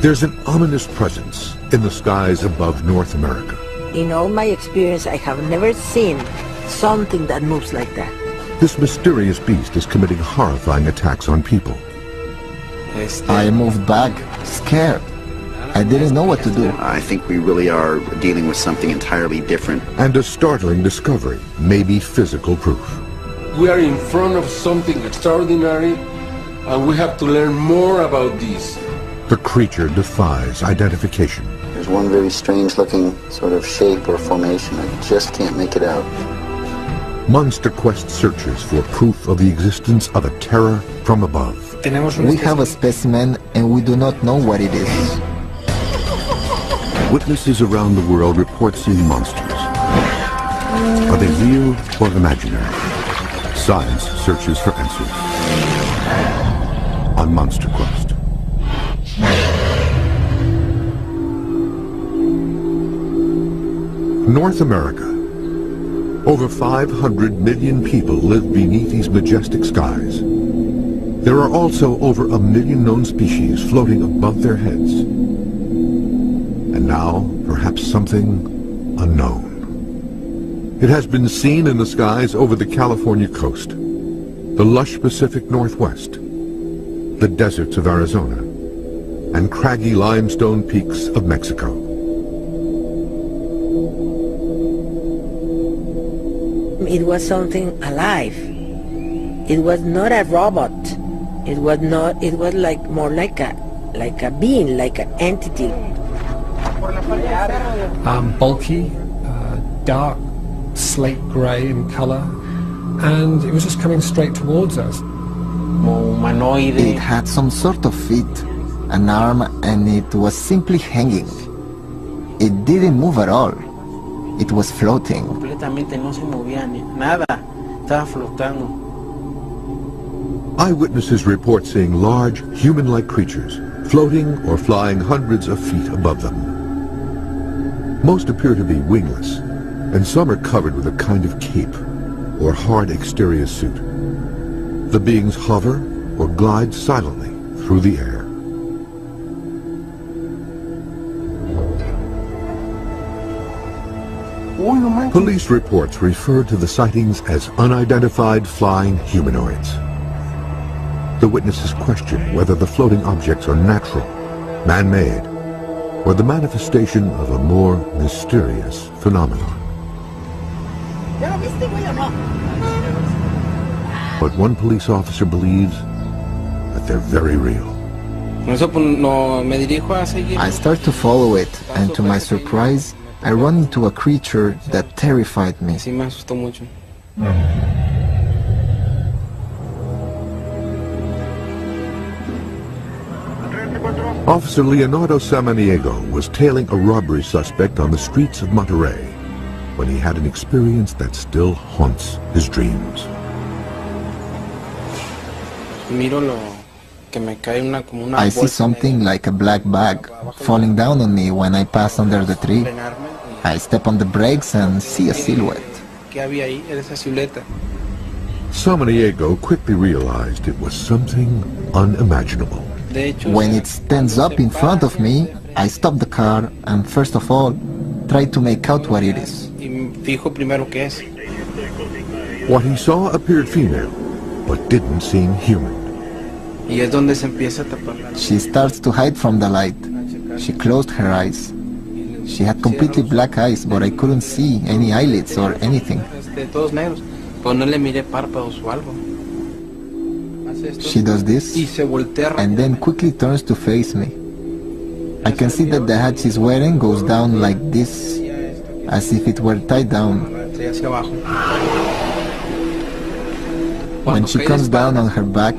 There's an ominous presence in the skies above North America. In all my experience, I have never seen something that moves like that. This mysterious beast is committing horrifying attacks on people. I moved back, scared. I didn't know what to do. I think we really are dealing with something entirely different. And a startling discovery may be physical proof. We are in front of something extraordinary, and we have to learn more about this. The creature defies identification. There's one very strange looking sort of shape or formation. I just can't make it out. Monster Quest searches for proof of the existence of a terror from above. We have a specimen and we do not know what it is. Witnesses around the world report seeing monsters. Are they real or imaginary? Science searches for answers on Monster Quest. North America. Over 500 million people live beneath these majestic skies. There are also over 1 million known species floating above their heads. And now, perhaps something unknown. It has been seen in the skies over the California coast, the lush Pacific Northwest, the deserts of Arizona, and craggy limestone peaks of Mexico. It was something alive. It was not a robot. It was like more like a being, like an entity. Bulky, dark, slate grey in colour, and it was just coming straight towards us. It had some sort of feet, an arm, and it was simply hanging. It didn't move at all. It was floating. Eyewitnesses report seeing large, human-like creatures floating or flying hundreds of feet above them. Most appear to be wingless, and some are covered with a kind of cape or hard exterior suit. The beings hover or glide silently through the air. Police reports refer to the sightings as unidentified flying humanoids. The witnesses question whether the floating objects are natural, man-made, or the manifestation of a more mysterious phenomenon. But one police officer believes that they're very real. I start to follow it, and to my surprise, I run into a creature that terrified me. Officer Leonardo Samaniego was tailing a robbery suspect on the streets of Monterrey when he had an experience that still haunts his dreams. I see something like a black bag falling down on me when I pass under the tree. I step on the brakes and see a silhouette. Samaniego quickly realized it was something unimaginable. When it stands up in front of me, I stop the car and first of all, try to make out what it is. What he saw appeared female, but didn't seem human. She starts to hide from the light. She closed her eyes. She had completely black eyes, but I couldn't see any eyelids or anything. She does this, and then quickly turns to face me. I can see that the hat she's wearing goes down like this, as if it were tied down. When she comes down on her back,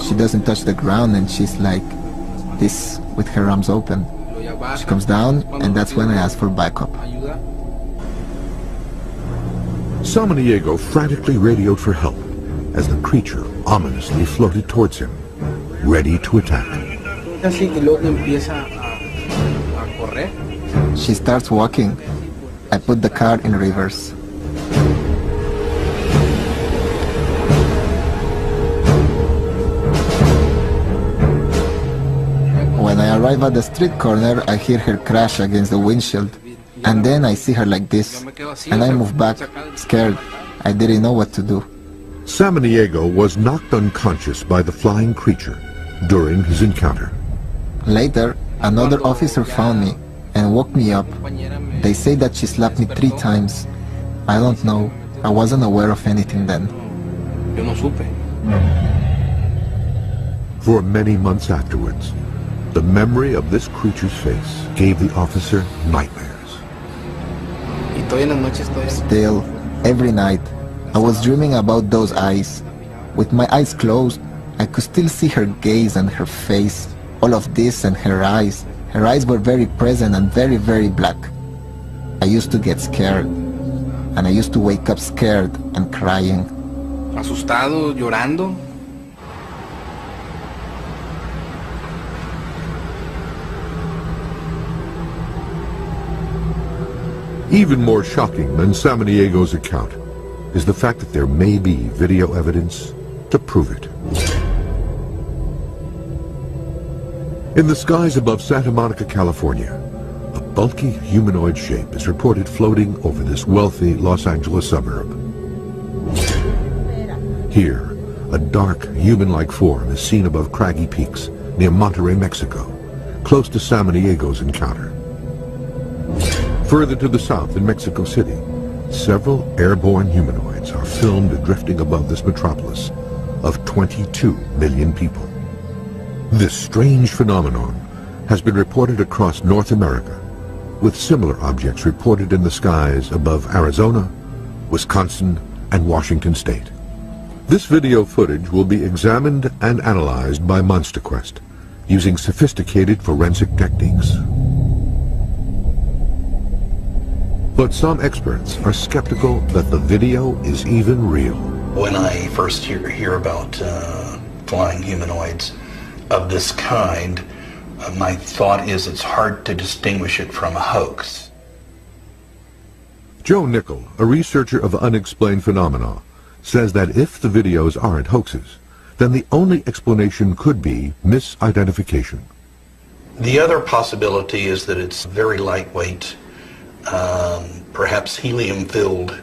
she doesn't touch the ground and she's like this, with her arms open. She comes down, and that's when I ask for backup. Samaniego frantically radioed for help as the creature ominously floated towards him, ready to attack. She starts walking. I put the car in reverse. When I arrive at the street corner, I hear her crash against the windshield. And then I see her like this, and I move back, scared. I didn't know what to do. Samaniego was knocked unconscious by the flying creature during his encounter. Later, another officer found me and woke me up. They say that she slapped me 3 times. I don't know. I wasn't aware of anything then. For many months afterwards, the memory of this creature's face gave the officer nightmares. Still, every night, I was dreaming about those eyes. With my eyes closed, I could still see her gaze and her face, all of this and her eyes. Her eyes were very present and very, very black. I used to get scared, and I used to wake up scared and crying. Asustado, llorando. Even more shocking than Samaniego's account is the fact that there may be video evidence to prove it. In the skies above Santa Monica, California, a bulky humanoid shape is reported floating over this wealthy Los Angeles suburb. Here, a dark, human-like form is seen above craggy peaks near Monterrey, Mexico, close to Samaniego's encounter. Further to the south in Mexico City, several airborne humanoids are filmed drifting above this metropolis of 22 million people. This strange phenomenon has been reported across North America, with similar objects reported in the skies above Arizona, Wisconsin, and Washington State. This video footage will be examined and analyzed by MonsterQuest using sophisticated forensic techniques. But some experts are skeptical that the video is even real. When I first hear about flying humanoids of this kind, my thought is it's hard to distinguish it from a hoax. Joe Nickel, a researcher of unexplained phenomena, says that if the videos aren't hoaxes, then the only explanation could be misidentification. The other possibility is that it's very lightweight, perhaps helium-filled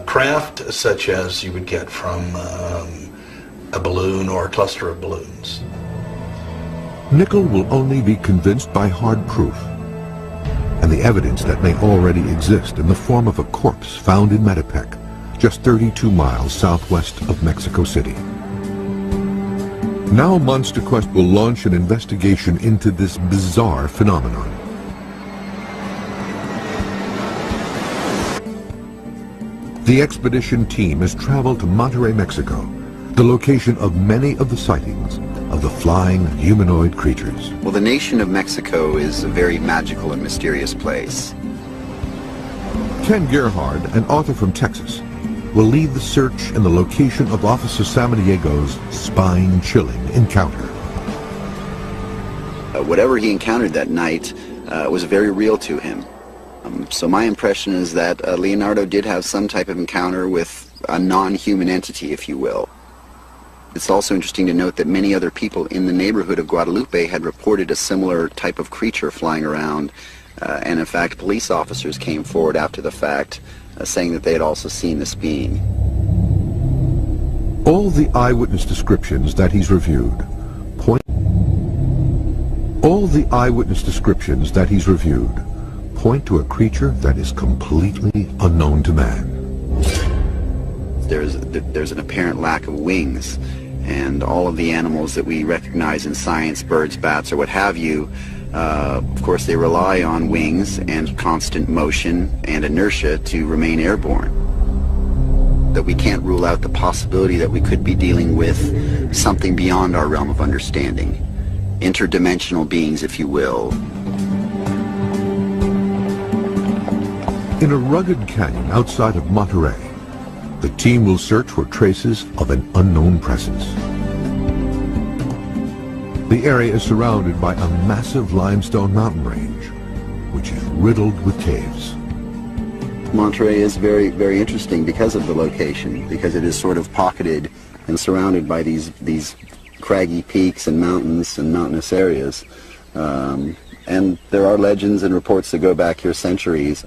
craft, such as you would get from a balloon or a cluster of balloons. Nickel will only be convinced by hard proof, and the evidence that may already exist in the form of a corpse found in Metepec, just 32 miles southwest of Mexico City. Now MonsterQuest will launch an investigation into this bizarre phenomenon. The expedition team has traveled to Monterrey, Mexico, the location of many of the sightings of the flying humanoid creatures. Well, the nation of Mexico is a very magical and mysterious place. Ken Gerhard, an author from Texas, will lead the search in the location of Officer Samaniego's spine-chilling encounter. Whatever he encountered that night was very real to him. So my impression is that Leonardo did have some type of encounter with a non-human entity, if you will. It's also interesting to note that many other people in the neighborhood of Guadalupe had reported a similar type of creature flying around, and in fact police officers came forward after the fact saying that they had also seen this being. All the eyewitness descriptions that he's reviewed point to a creature that is completely unknown to man. There's an apparent lack of wings, and all of the animals that we recognize in science, birds, bats, or what have you, of course they rely on wings and constant motion and inertia to remain airborne. That we can't rule out the possibility that we could be dealing with something beyond our realm of understanding. Interdimensional beings, if you will. In a rugged canyon outside of Monterrey, the team will search for traces of an unknown presence. The area is surrounded by a massive limestone mountain range, which is riddled with caves. Monterrey is very, very interesting because of the location, because it is sort of pocketed and surrounded by these craggy peaks and mountains and mountainous areas. And there are legends and reports that go back here centuries.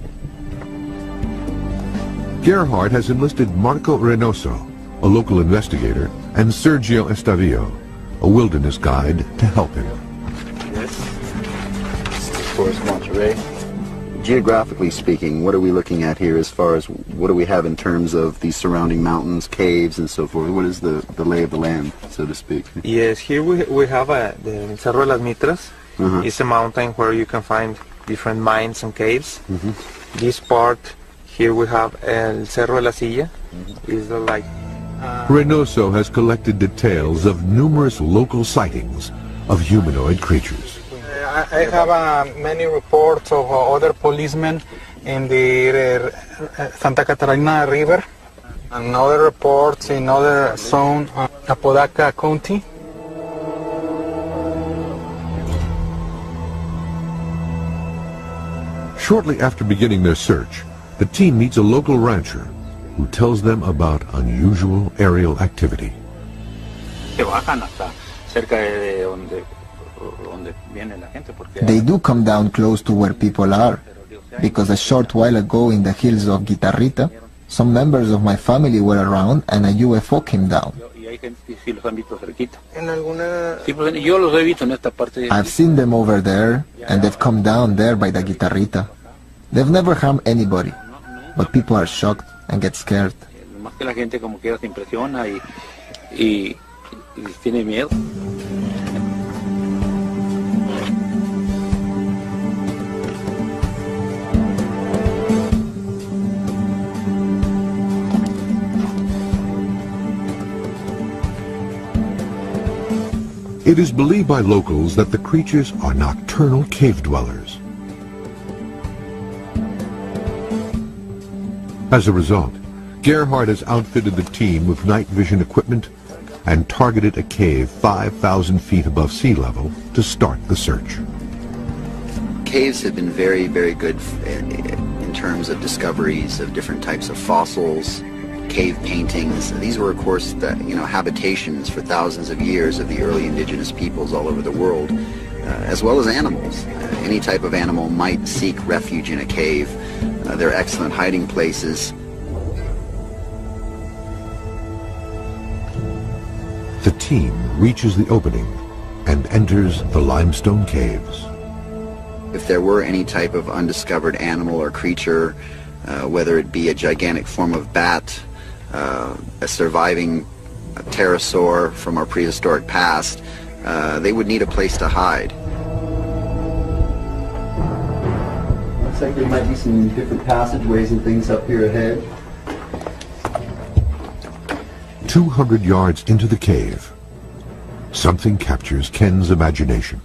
Gerhard has enlisted Marco Reynoso, a local investigator, and Sergio Estavillo, a wilderness guide, to help him. Yes. Of course, Monterey. Geographically speaking, what are we looking at here as far as what do we have in terms of the surrounding mountains, caves, and so forth? What is the lay of the land, so to speak? Yes, here we have the Cerro de las Mitras. It's a mountain where you can find different mines and caves. This part, here we have El Cerro de la Silla. Is like Reynoso has collected details of numerous local sightings of humanoid creatures. I have many reports of other policemen in the Santa Catarina River, and other reports in other zone, Apodaca County. Shortly after beginning their search, the team meets a local rancher who tells them about unusual aerial activity. They do come down close to where people are, because a short while ago in the hills of Guitarrita, some members of my family were around and a UFO came down. I've seen them over there, and they've come down there by the Guitarrita. They've never harmed anybody, but people are shocked and get scared. It is believed by locals that the creatures are nocturnal cave dwellers. As a result, Gerhard has outfitted the team with night vision equipment and targeted a cave 5,000 feet above sea level to start the search. Caves have been very, very good in terms of discoveries of different types of fossils, cave paintings. These were, of course, habitations for thousands of years of the early indigenous peoples all over the world, as well as animals. Any type of animal might seek refuge in a cave. They're excellent hiding places. The team reaches the opening and enters the limestone caves. If there were any type of undiscovered animal or creature, whether it be a gigantic form of bat, a surviving pterosaur from our prehistoric past, they would need a place to hide. Looks like there might be some different passageways and things up here ahead. 200 yards into the cave, something captures Ken's imagination.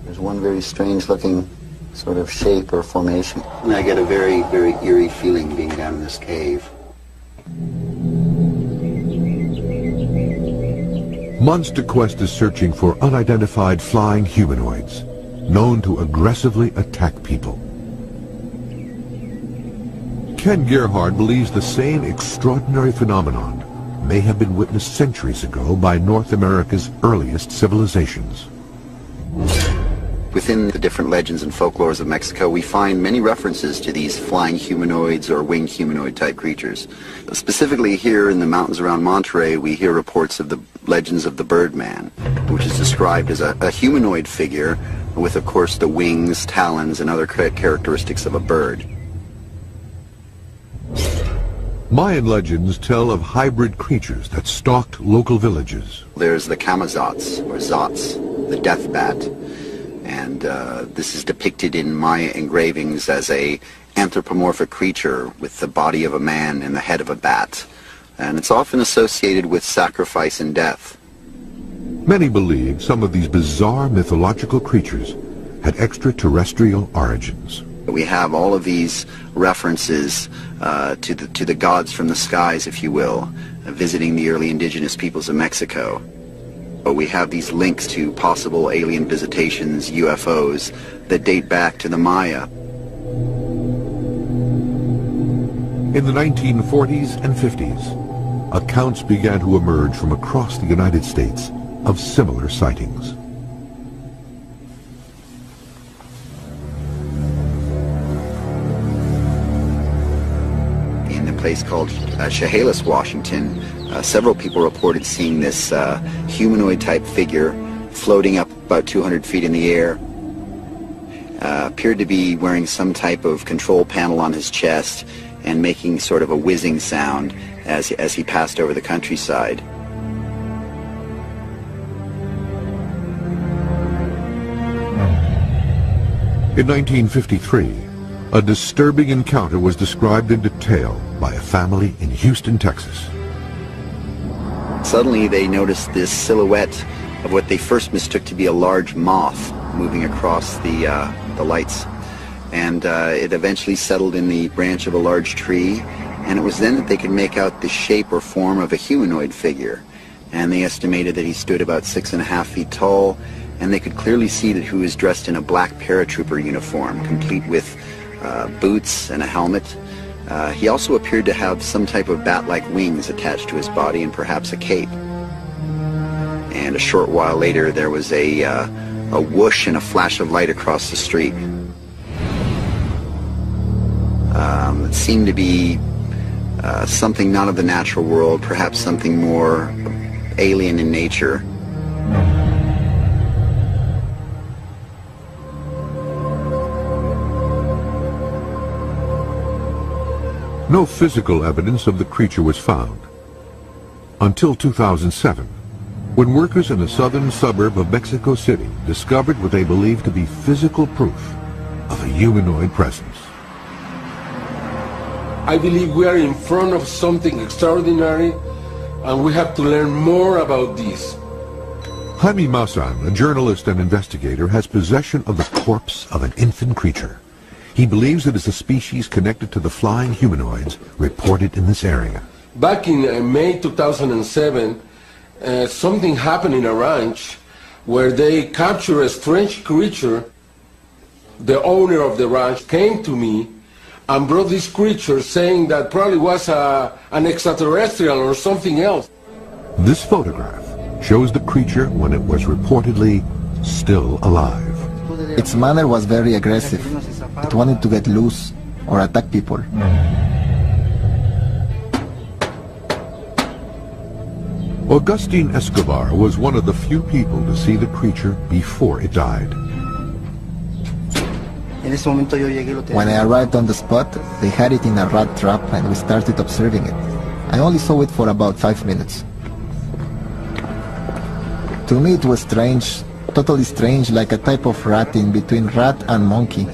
There's one very strange looking sort of shape or formation. And I get a very, very eerie feeling being down in this cave. Monster Quest is searching for unidentified flying humanoids, known to aggressively attack people. Ken Gerhard believes the same extraordinary phenomenon may have been witnessed centuries ago by North America's earliest civilizations. Within the different legends and folklores of Mexico, we find many references to these flying humanoids or winged humanoid type creatures. Specifically here in the mountains around Monterey, we hear reports of the legends of the Birdman, which is described as a humanoid figure with, of course, the wings, talons, and other characteristics of a bird. Mayan legends tell of hybrid creatures that stalked local villages. There's the Camazotz, or Zots, the death bat. And this is depicted in Maya engravings as a anthropomorphic creature with the body of a man and the head of a bat. And it's often associated with sacrifice and death. Many believe some of these bizarre mythological creatures had extraterrestrial origins. We have all of these references to the gods from the skies, if you will, visiting the early indigenous peoples of Mexico. But we have these links to possible alien visitations, UFOs, that date back to the Maya. In the 1940s and 50s, accounts began to emerge from across the United States of similar sightings. place called Chehalis, Washington, several people reported seeing this humanoid-type figure floating up about 200 feet in the air. Appeared to be wearing some type of control panel on his chest and making sort of a whizzing sound as he passed over the countryside. In 1953, a disturbing encounter was described in detail by a family in Houston, Texas. Suddenly they noticed this silhouette of what they first mistook to be a large moth moving across the lights. And it eventually settled in the branch of a large tree, and it was then that they could make out the shape or form of a humanoid figure. And they estimated that he stood about 6.5 feet tall, and they could clearly see that he was dressed in a black paratrooper uniform, complete with boots and a helmet. He also appeared to have some type of bat-like wings attached to his body and perhaps a cape. And a short while later there was a whoosh and a flash of light across the street. It seemed to be something not of the natural world, perhaps something more alien in nature. No physical evidence of the creature was found until 2007, when workers in a southern suburb of Mexico City discovered what they believed to be physical proof of a humanoid presence. I believe we are in front of something extraordinary, and we have to learn more about this. Jaime Maussan, a journalist and investigator, has possession of the corpse of an infant creature. He believes it is a species connected to the flying humanoids reported in this area. Back in May 2007, something happened in a ranch where they captured a strange creature. The owner of the ranch came to me and brought this creature, saying that probably was an extraterrestrial or something else. This photograph shows the creature when it was reportedly still alive. Its manner was very aggressive. It wanted to get loose or attack people. Augustine Escobar was one of the few people to see the creature before it died. When I arrived on the spot, they had it in a rat trap and we started observing it. I only saw it for about 5 minutes. To me it was strange, totally strange, like a type of rat in between rat and monkey.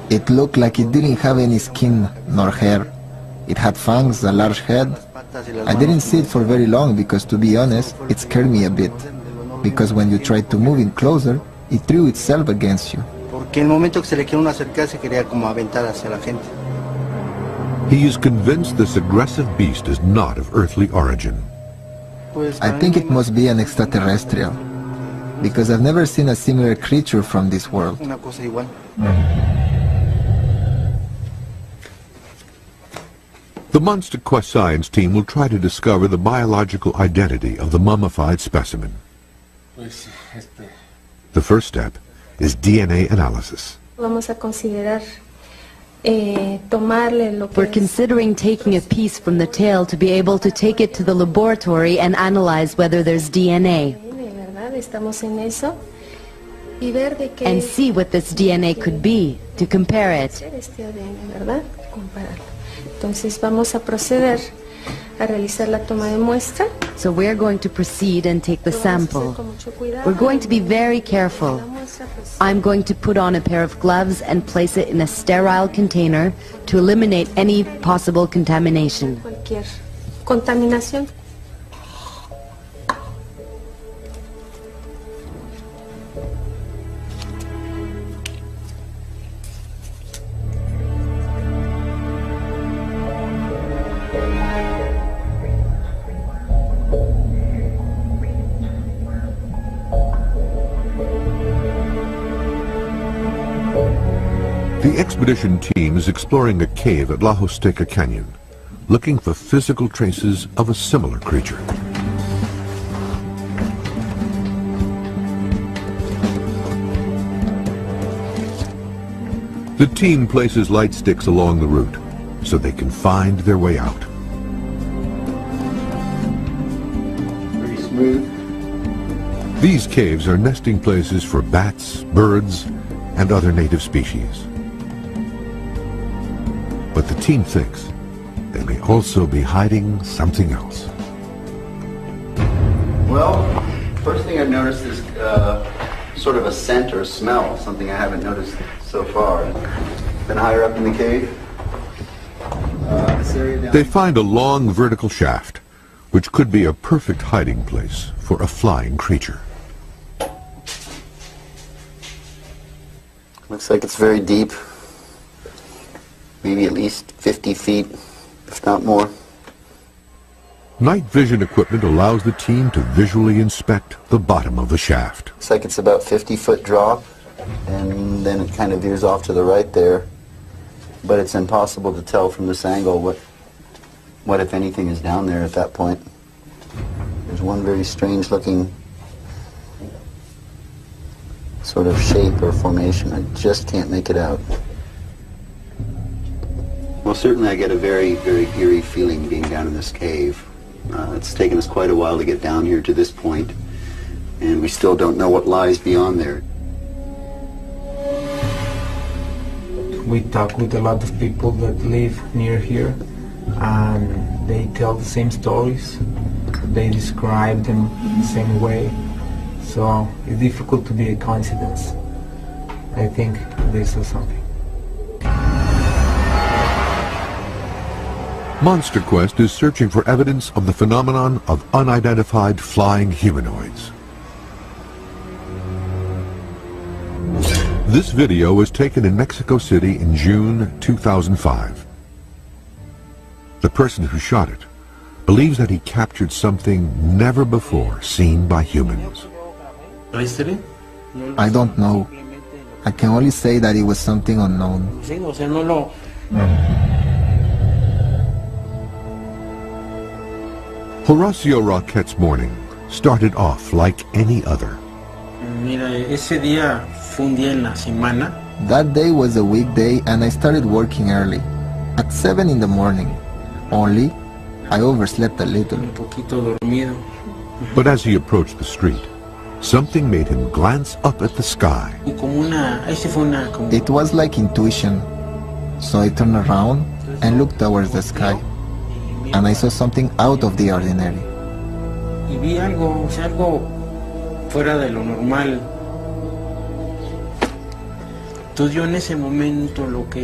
It looked like it didn't have any skin nor hair. It had fangs, a large head. I didn't see it for very long because, to be honest, it scared me a bit. Because when you tried to move in closer, it threw itself against you. He is convinced this aggressive beast is not of earthly origin. I think it must be an extraterrestrial, because I've never seen a similar creature from this world. The Monster Quest science team will try to discover the biological identity of the mummified specimen. The first step is DNA analysis. We're considering taking a piece from the tail to be able to take it to the laboratory and analyze whether there's DNA. And see what this DNA could be, to compare it. So we're going to proceed and take the sample. We're going to be very careful. I'm going to put on a pair of gloves and place it in a sterile container to eliminate any possible contamination. The expedition team is exploring a cave at La Huasteca Canyon, looking for physical traces of a similar creature. The team places light sticks along the route so they can find their way out. Very smooth. These caves are nesting places for bats, birds, and other native species. But the team thinks they may also be hiding something else. Well, first thing I've noticed is sort of a scent or smell, something I haven't noticed so far. Been higher up in the cave. This area down They find a long vertical shaft, which could be a perfect hiding place for a flying creature. Looks like it's very deep. Maybe at least 50 feet, if not more. Night vision equipment allows the team to visually inspect the bottom of the shaft. Looks like it's about 50-foot drop, and then it kind of veers off to the right there. But it's impossible to tell from this angle what if anything is down there at that point. There's one very strange looking sort of shape or formation. I just can't make it out. Well, certainly I get a very, very eerie feeling being down in this cave. It's taken us quite a while to get down here to this point, and we still don't know what lies beyond there. We talk with a lot of people that live near here, and they tell the same stories. They describe them the same way. So it's difficult to be a coincidence. I think this is something. Monster Quest is searching for evidence of the phenomenon of unidentified flying humanoids. This video was taken in Mexico City in June 2005. The person who shot it believes that he captured something never before seen by humans. I don't know. I can only say that it was something unknown. Horacio Roquette's morning started off like any other. That day was a weekday and I started working early, at 7 in the morning. Only, I overslept a little. But as he approached the street, something made him glance up at the sky. It was like intuition. So I turned around and looked towards the sky. And I saw something out of the ordinary.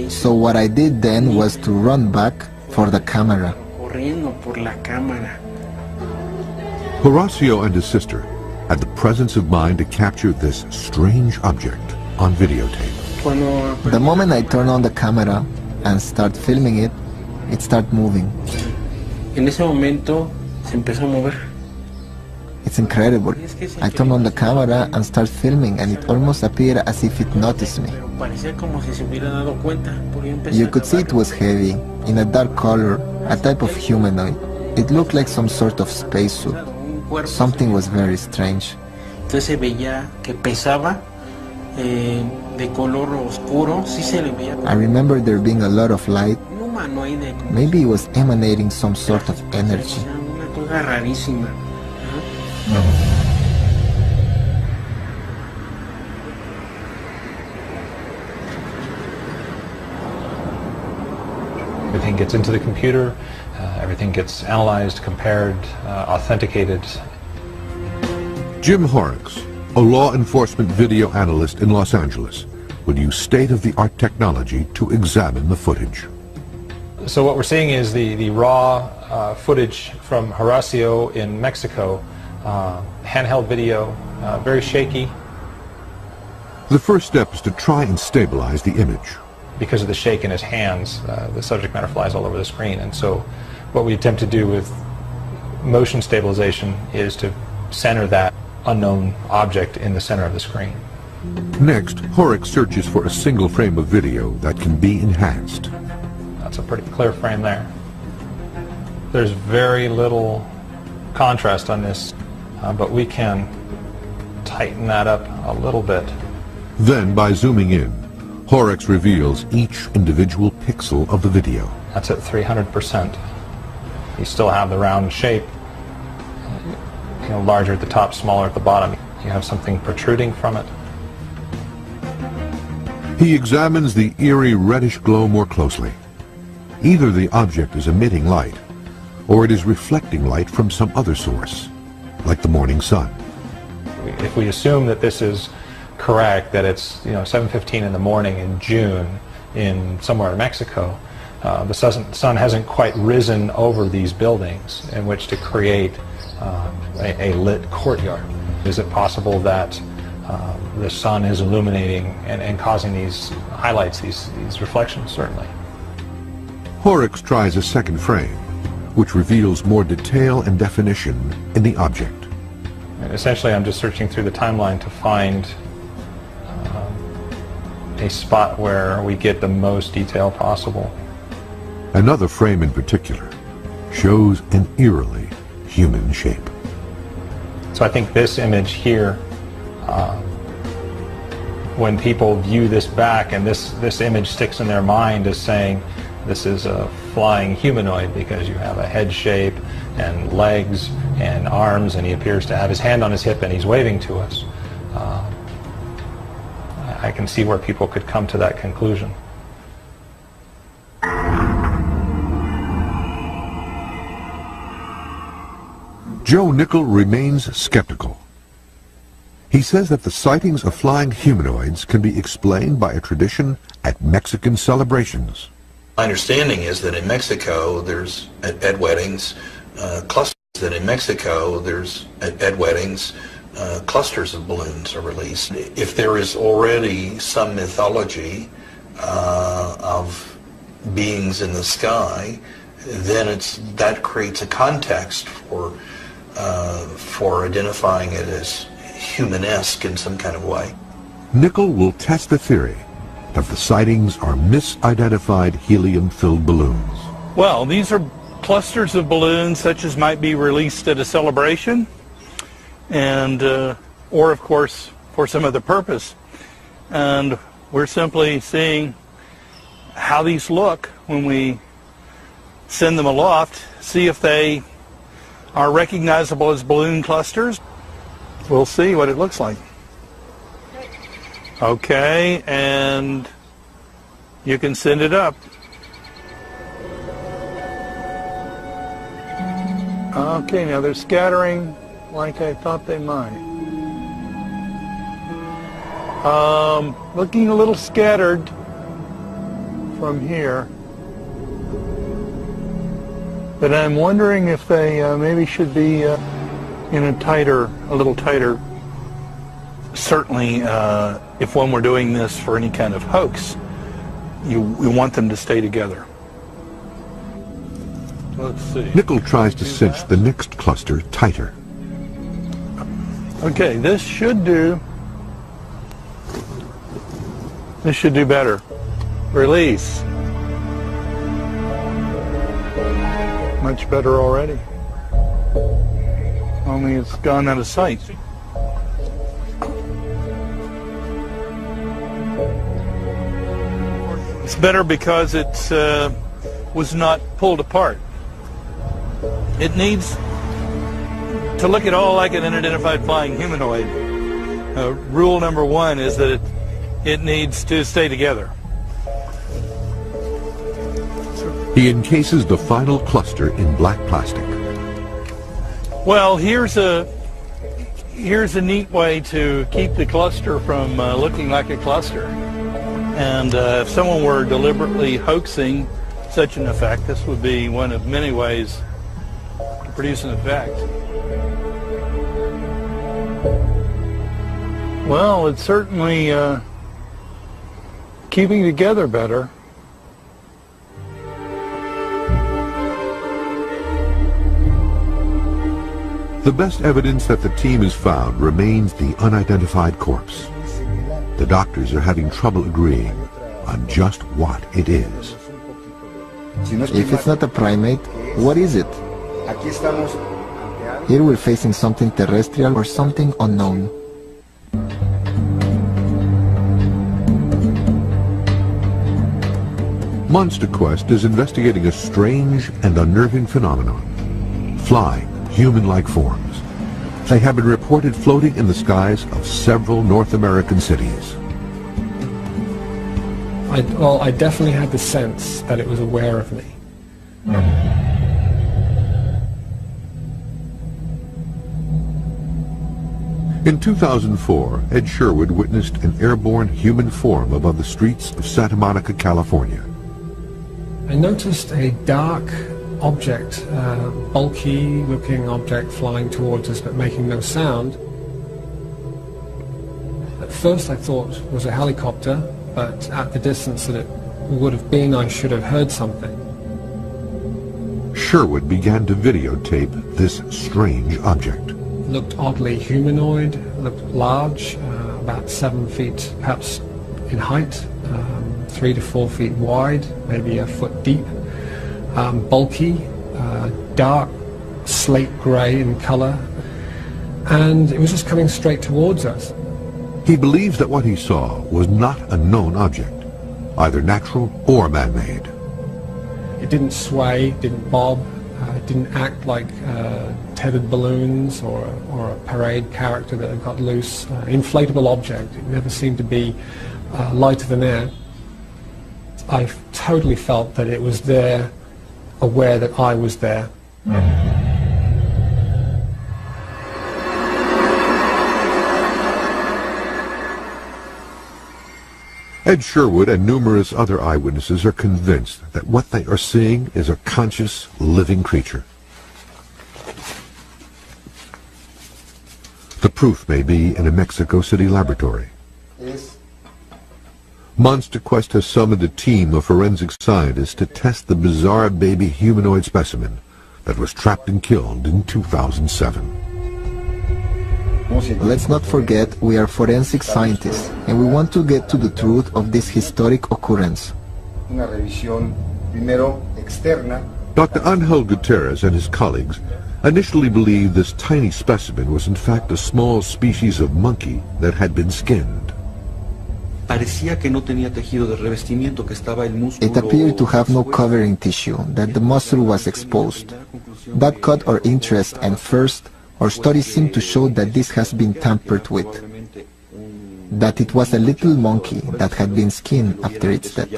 So what I did then was to run back for the camera. Horacio and his sister had the presence of mind to capture this strange object on videotape. The moment I turned on the camera and start filming it, it started moving. It's incredible. I turned on the camera and started filming and it almost appeared as if it noticed me. You could see it was heavy, in a dark color, a type of humanoid. It looked like some sort of spacesuit. Something was very strange. I remember there being a lot of light. Maybe it was emanating some sort of energy. Everything gets into the computer, everything gets analyzed, compared, authenticated. Jim Horrocks, a law enforcement video analyst in Los Angeles, would use state-of-the-art technology to examine the footage. So what we're seeing is the raw footage from Horacio in Mexico, handheld video, very shaky. The first step is to try and stabilize the image. Because of the shake in his hands, the subject matter flies all over the screen, and so what we attempt to do with motion stabilization is to center that unknown object in the center of the screen. Next, Horrocks searches for a single frame of video that can be enhanced. That's a pretty clear frame there. There's very little contrast on this, but we can tighten that up a little bit. Then, by zooming in, Horrocks reveals each individual pixel of the video. That's at 300%. You still have the round shape, larger at the top, smaller at the bottom. You have something protruding from it. He examines the eerie reddish glow more closely. Either the object is emitting light, or it is reflecting light from some other source, like the morning sun. If we assume that this is correct, that it's 7:15 in the morning in June in somewhere in Mexico, the sun hasn't quite risen over these buildings in which to create a lit courtyard. Is it possible that the sun is illuminating and causing these highlights, these reflections? Certainly. Horrocks tries a second frame, which reveals more detail and definition in the object. And essentially, I'm just searching through the timeline to find a spot where we get the most detail possible. Another frame in particular shows an eerily human shape. So I think this image here, when people view this back and this image sticks in their mind as saying this is a flying humanoid because you have a head shape and legs and arms, and he appears to have his hand on his hip and he's waving to us. I can see where people could come to that conclusion. Joe Nickel remains skeptical. He says that the sightings of flying humanoids can be explained by a tradition at Mexican celebrations. My understanding is that in Mexico, there's at weddings, clusters. That in Mexico, there's at weddings, clusters of balloons are released. If there is already some mythology of beings in the sky, then that creates a context for identifying it as humanesque in some kind of way. Nickel will test the theory that the sightings are misidentified helium-filled balloons. Well, these are clusters of balloons such as might be released at a celebration, and or of course for some other purpose. And we're simply seeing how these look when we send them aloft, see if they are recognizable as balloon clusters. We'll see what it looks like. Okay, and you can send it up. Okay, now they're scattering like I thought they might. Looking a little scattered from here. But I'm wondering if they maybe should be in a little tighter. Certainly, if one were doing this for any kind of hoax, we want them to stay together. Let's see. Nickel tries to cinch the next cluster tighter. Okay, this should do better. Release. Much better already. Only it's gone out of sight. It's better because it was not pulled apart. It needs to look at all like an unidentified flying humanoid. Rule number one is that it needs to stay together. He encases the final cluster in black plastic. Well, here's a neat way to keep the cluster from looking like a cluster. And if someone were deliberately hoaxing such an effect, this would be one of many ways to produce an effect. Well, it's certainly keeping together better. The best evidence that the team has found remains the unidentified corpse. The doctors are having trouble agreeing on just what it is. If it's not a primate, what is it? Here we're facing something terrestrial or something unknown. Monster Quest is investigating a strange and unnerving phenomenon. Flying, human-like forms. They have been reported floating in the skies of several North American cities. I definitely had the sense that it was aware of me. In 2004, Ed Sherwood witnessed an airborne human form above the streets of Santa Monica, California. I noticed a dark object, bulky looking object flying towards us but making no sound. At first I thought it was a helicopter, but at the distance that it would have been, I should have heard something. Sherwood began to videotape this strange object. It looked oddly humanoid, looked large, about 7 feet perhaps in height, 3 to 4 feet wide, maybe a foot deep, bulky, dark slate grey in colour, and it was just coming straight towards us. He believes that what he saw was not a known object, either natural or man-made. It didn't sway, didn't bob, it didn't act like tethered balloons or a parade character that had got loose. Inflatable object. It never seemed to be lighter than air. I totally felt that it was there, aware that I was there. Ed Sherwood and numerous other eyewitnesses are convinced that what they are seeing is a conscious, living creature. The proof may be in a Mexico City laboratory. Monster Quest has summoned a team of forensic scientists to test the bizarre baby humanoid specimen that was trapped and killed in 2007. Let's not forget we are forensic scientists and we want to get to the truth of this historic occurrence. Dr. Angel Gutierrez and his colleagues initially believed this tiny specimen was in fact a small species of monkey that had been skinned. It appeared to have no covering tissue, that the muscle was exposed. That caught our interest, and first, our studies seem to show that this has been tampered with, that it was a little monkey that had been skinned after its death.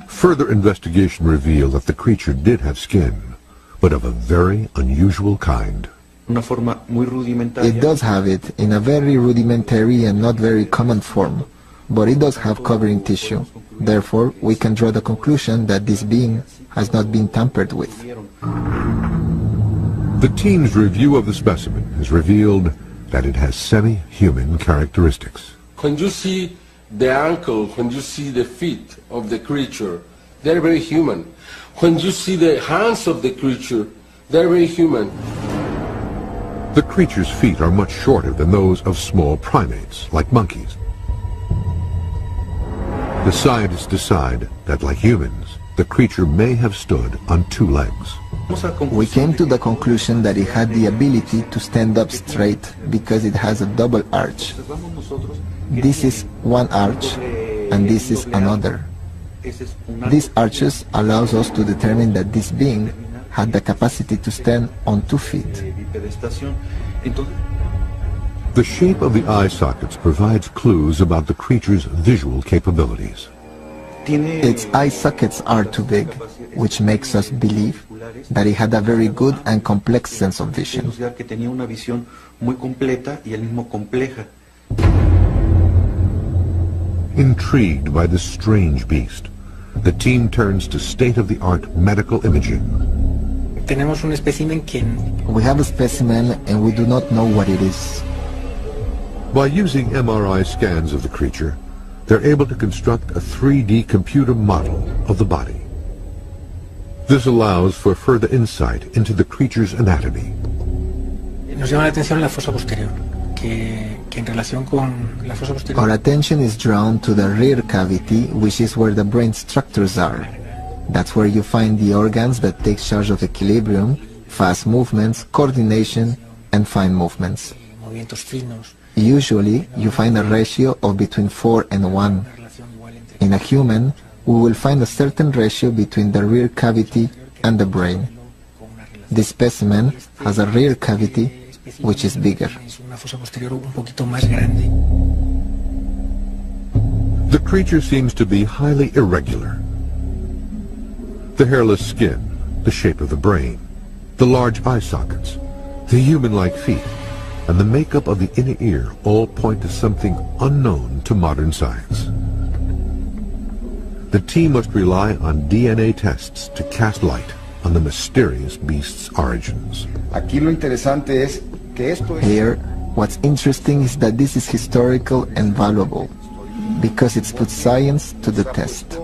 Further investigation revealed that the creature did have skin, but of a very unusual kind. It does have it in a very rudimentary and not very common form, but it does have covering tissue. Therefore, we can draw the conclusion that this being has not been tampered with. The team's review of the specimen has revealed that it has semi-human characteristics. When you see the ankle, when you see the feet of the creature, they're very human. When you see the hands of the creature, they're very human. The creature's feet are much shorter than those of small primates, like monkeys. The scientists decide that, like humans, the creature may have stood on 2 legs. We came to the conclusion that it had the ability to stand up straight because it has a double arch. This is one arch, and this is another. These arches allows us to determine that this being had the capacity to stand on 2 feet. The shape of the eye sockets provides clues about the creature's visual capabilities. Its eye sockets are too big, which makes us believe that it had a very good and complex sense of vision. Intrigued by this strange beast, the team turns to state-of-the-art medical imaging. We have a specimen and we do not know what it is. By using MRI scans of the creature, they're able to construct a 3D computer model of the body. This allows for further insight into the creature's anatomy. Our attention is drawn to the rear cavity, which is where the brain structures are. That's where you find the organs that take charge of equilibrium, fast movements, coordination, and fine movements. Usually, you find a ratio of between 4 and 1. In a human, we will find a certain ratio between the rear cavity and the brain. This specimen has a rear cavity which is bigger. The creature seems to be highly irregular. The hairless skin, the shape of the brain, the large eye sockets, the human-like feet, and the makeup of the inner ear all point to something unknown to modern science. The team must rely on DNA tests to cast light on the mysterious beast's origins. Here, what's interesting is that this is historical and valuable, because it's put science to the test.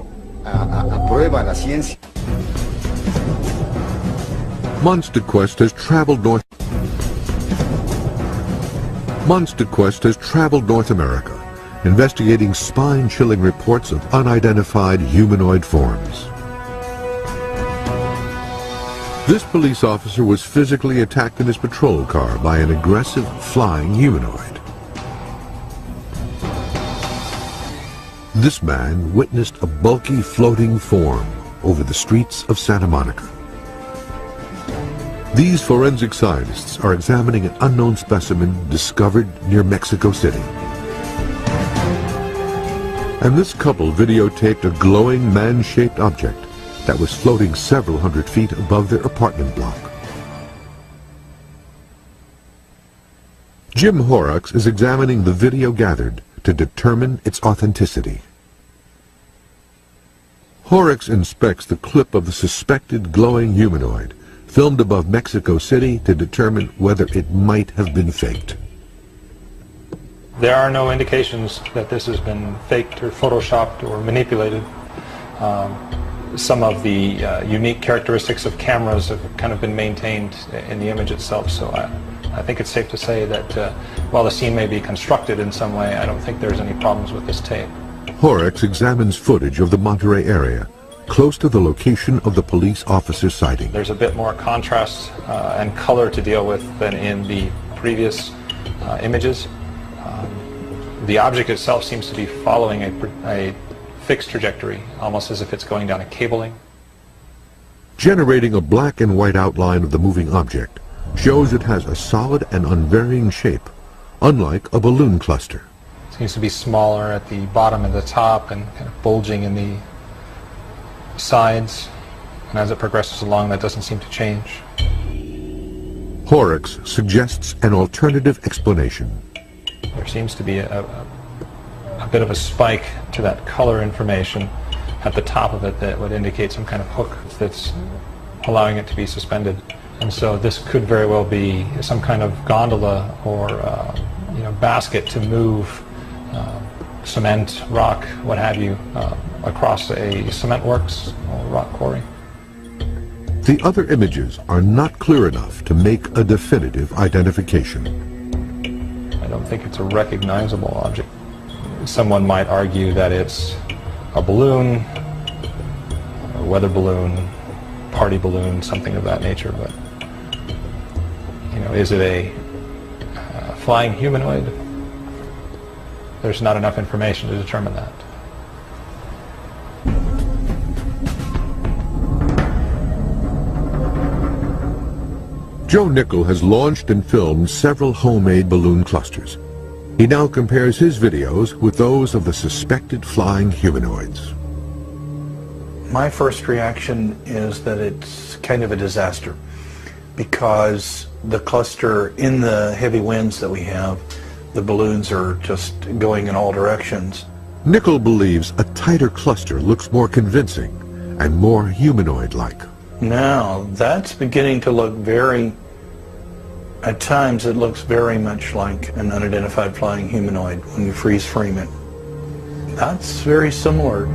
Monster Quest has traveled North America, investigating spine-chilling reports of unidentified humanoid forms. This police officer was physically attacked in his patrol car by an aggressive flying humanoid. This man witnessed a bulky floating form over the streets of Santa Monica. These forensic scientists are examining an unknown specimen discovered near Mexico City. And this couple videotaped a glowing man-shaped object that was floating several hundred feet above their apartment block. Jim Horrocks is examining the video gathered to determine its authenticity. Horrocks inspects the clip of the suspected glowing humanoid filmed above Mexico City to determine whether it might have been faked. There are no indications that this has been faked or photoshopped or manipulated. Some of the unique characteristics of cameras have kind of been maintained in the image itself, so I think it's safe to say that while the scene may be constructed in some way, I don't think there's any problems with this tape. Horrocks examines footage of the Monterey area, close to the location of the police officer's sighting. There's a bit more contrast and color to deal with than in the previous images. The object itself seems to be following a fixed trajectory, almost as if it's going down a cabling. Generating a black and white outline of the moving object shows it has a solid and unvarying shape, unlike a balloon cluster. It seems to be smaller at the bottom and the top and kind of bulging in the sides, and as it progresses along that doesn't seem to change. Horrocks suggests an alternative explanation. There seems to be a bit of a spike to that color information at the top of it that would indicate some kind of hook that's allowing it to be suspended. And so this could very well be some kind of gondola or basket to move cement, rock, what have you, across a cement works or rock quarry. The other images are not clear enough to make a definitive identification. I don't think it's a recognizable object. Someone might argue that it's a balloon, a weather balloon, party balloon, something of that nature, but is it a flying humanoid? There's not enough information to determine that. Joe Nickel has launched and filmed several homemade balloon clusters. He now compares his videos with those of the suspected flying humanoids. My first reaction is that it's kind of a disaster, because the cluster, in the heavy winds that we have, the balloons are just going in all directions. Nickel believes a tighter cluster looks more convincing and more humanoid-like. Now, that's beginning to look at times it looks very much like an unidentified flying humanoid when you freeze frame it. That's very similar.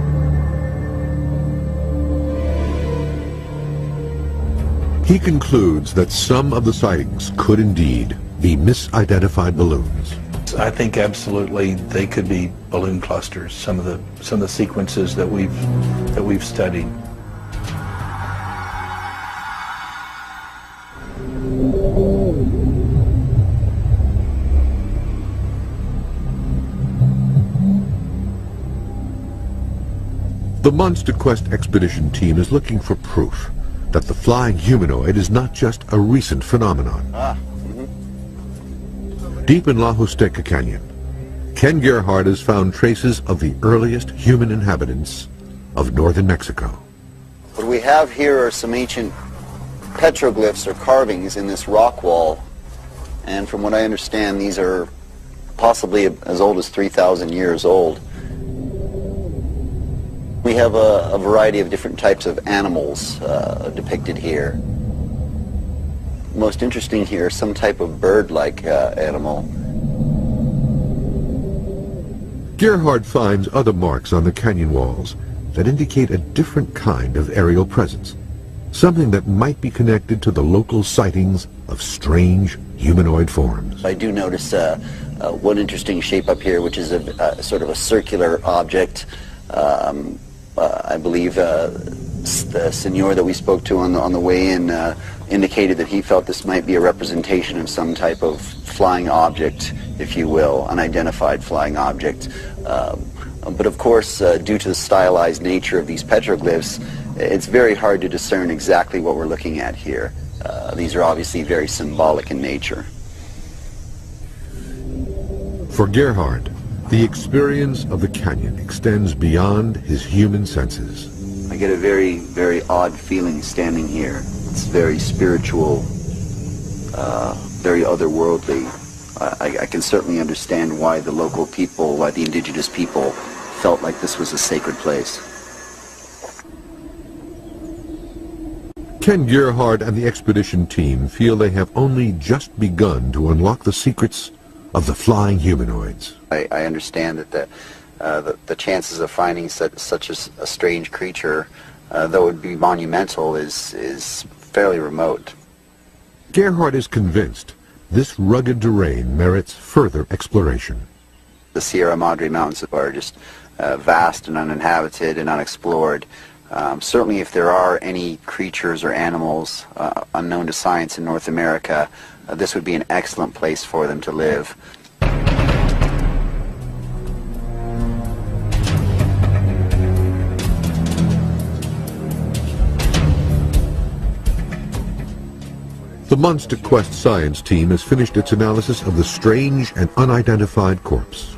He concludes that some of the sightings could indeed be misidentified balloons. I think absolutely they could be balloon clusters, some of the sequences that we've studied. The Monster Quest expedition team is looking for proof that the flying humanoid is not just a recent phenomenon. Deep in La Huasteca Canyon, Ken Gerhard has found traces of the earliest human inhabitants of northern Mexico. What we have here are some ancient petroglyphs or carvings in this rock wall, and from what I understand, these are possibly as old as 3,000 years old. We have a variety of different types of animals depicted here. Most interesting here is some type of bird-like animal. Gerhard finds other marks on the canyon walls that indicate a different kind of aerial presence, something that might be connected to the local sightings of strange humanoid forms. I do notice one interesting shape up here, which is a sort of a circular object. I believe the senor that we spoke to on the way in indicated that he felt this might be a representation of some type of flying object, if you will, unidentified flying object. But of course, due to the stylized nature of these petroglyphs, it's very hard to discern exactly what we're looking at here. These are obviously very symbolic in nature. For Gerhard, the experience of the canyon extends beyond his human senses. I get a very, very odd feeling standing here. It's very spiritual, very otherworldly. I can certainly understand why the local people, why the indigenous people felt like this was a sacred place. Ken Gerhard and the expedition team feel they have only just begun to unlock the secrets of the flying humanoids. I understand that the chances of finding such a strange creature, though it would be monumental, is fairly remote. Gerhard is convinced this rugged terrain merits further exploration. The Sierra Madre Mountains are just vast and uninhabited and unexplored. Certainly if there are any creatures or animals unknown to science in North America, this would be an excellent place for them to live. The Monster Quest science team has finished its analysis of the strange and unidentified corpse.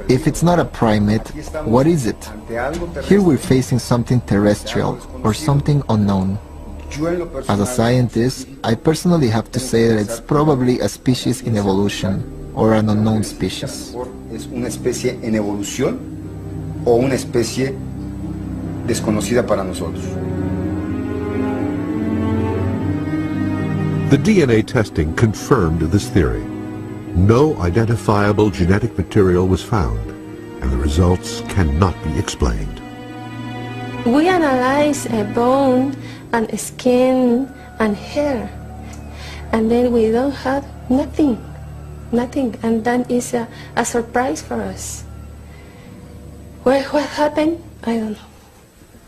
If it's not a primate, what is it? Here we're facing something terrestrial, or something unknown. As a scientist, I personally have to say that it's probably a species in evolution, or an unknown species. ¿Es una especie en evolución o una especie desconocida para nosotros? The DNA testing confirmed this theory. No identifiable genetic material was found, and the results cannot be explained. We analyze a bone and skin and hair, and then we don't have nothing, and that is a surprise for us. What happened? I don't know.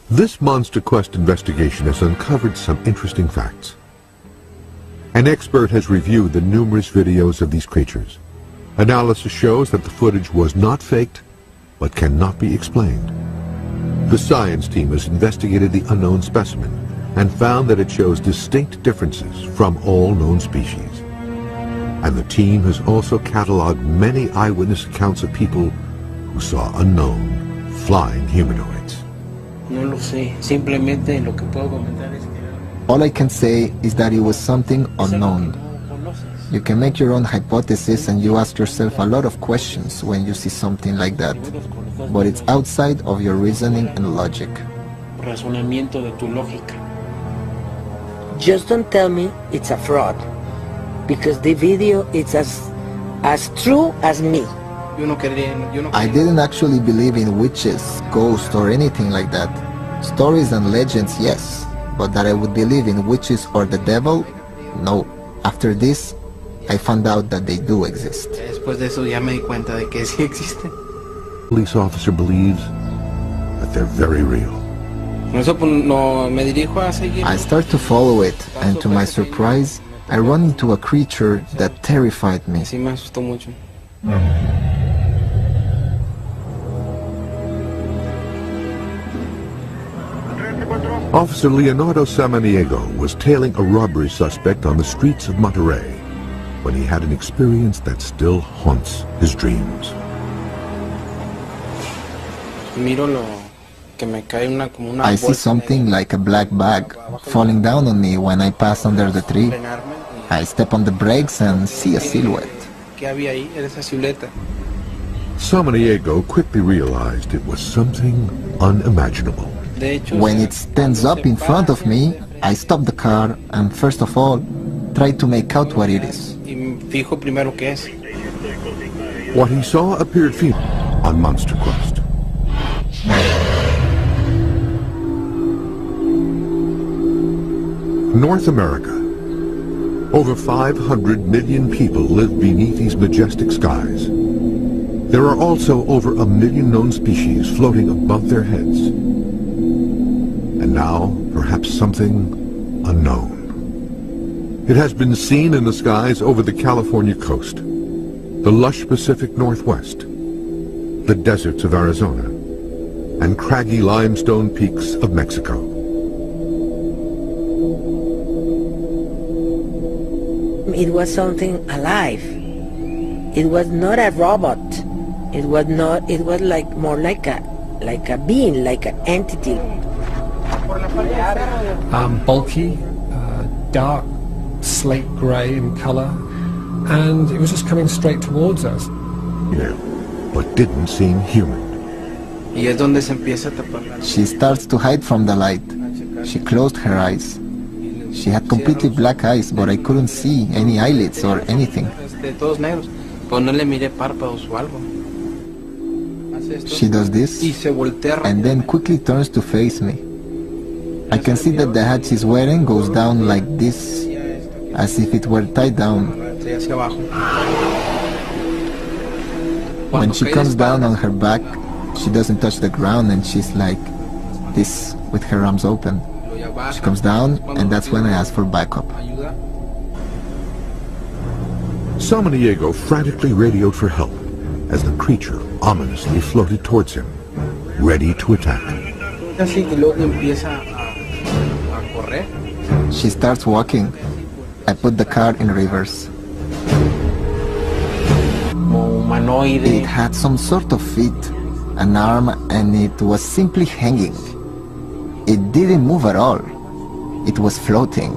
This Monster Quest investigation has uncovered some interesting facts. An expert has reviewed the numerous videos of these creatures. Analysis shows that the footage was not faked, but cannot be explained. The science team has investigated the unknown specimen and found that it shows distinct differences from all known species. And the team has also cataloged many eyewitness accounts of people who saw unknown, flying humanoids. No lo sé, simplemente lo que puedo comentar es que... All I can say is that it was something unknown. You can make your own hypothesis and you ask yourself a lot of questions when you see something like that, but it's outside of your reasoning and logic. Razonamiento de tu lógica. Just don't tell me it's a fraud, because the video is as true as me. I didn't actually believe in witches, ghosts, or anything like that. Stories and legends, yes, but that I would believe in witches or the devil, no. After this, I found out that they do exist. Después de eso ya me di cuenta de que sí existen. Police officer believes that they're very real. I start to follow it, and to my surprise, I run into a creature that terrified me. Officer Leonardo Samaniego was tailing a robbery suspect on the streets of Monterrey when he had an experience that still haunts his dreams. I see something like a black bag falling down on me when I pass under the tree. I step on the brakes and see a silhouette. Samaniego quickly realized it was something unimaginable. When it stands up in front of me, I stop the car and first of all, try to make out what it is. What he saw appeared feeble on Monster Quest. North America. Over 500 million people live beneath these majestic skies. There are also over 1 million known species floating above their heads. And now, perhaps something unknown. It has been seen in the skies over the California coast, the lush Pacific Northwest, the deserts of Arizona, and craggy limestone peaks of Mexico. It was something alive. It was not a robot. It was like more like a being, like an entity. Bulky, dark, slate grey in color, and it was just coming straight towards us. But didn't seem human. She starts to hide from the light. She closed her eyes. She had completely black eyes, but I couldn't see any eyelids or anything. She does this, and then quickly turns to face me. I can see that the hat she's wearing goes down like this, as if it were tied down. When she comes down on her back, she doesn't touch the ground and she's like this, with her arms open. She comes down, and that's when I ask for backup. Samaniego frantically radioed for help as the creature ominously floated towards him, ready to attack. She starts walking. I put the car in reverse. It had some sort of feet, an arm, and it was simply hanging. It didn't move at all. It was floating.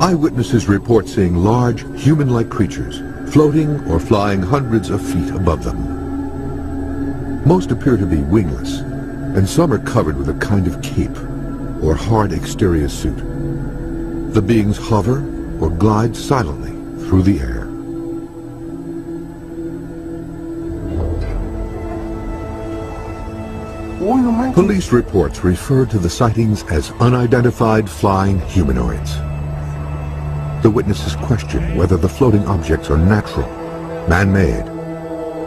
Eyewitnesses report seeing large, human-like creatures floating or flying hundreds of feet above them. Most appear to be wingless, and some are covered with a kind of cape or hard exterior suit. The beings hover or glide silently through the air. Police reports refer to the sightings as unidentified flying humanoids. The witnesses question whether the floating objects are natural, man-made,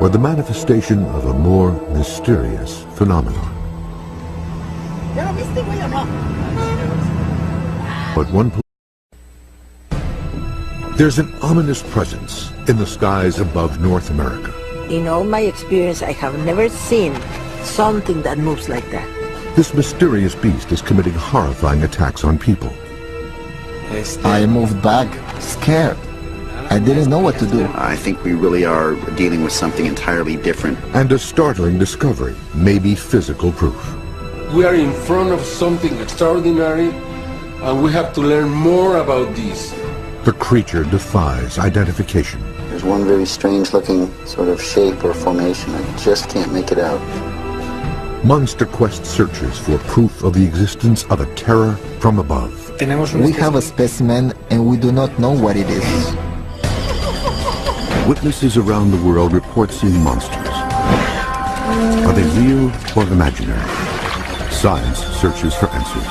or the manifestation of a more mysterious phenomenon. But there's an ominous presence in the skies above North America. In all my experience, I have never seen something that moves like that. This mysterious beast is committing horrifying attacks on people. I moved back, scared. I didn't know what to do. I think we really are dealing with something entirely different. And a startling discovery may be physical proof. We are in front of something extraordinary, and we have to learn more about this. The creature defies identification. There's one very strange looking sort of shape or formation. I just can't make it out. Monster Quest searches for proof of the existence of a terror from above. We have a specimen and we do not know what it is. Witnesses around the world report seeing monsters. Are they real or imaginary? Science searches for answers.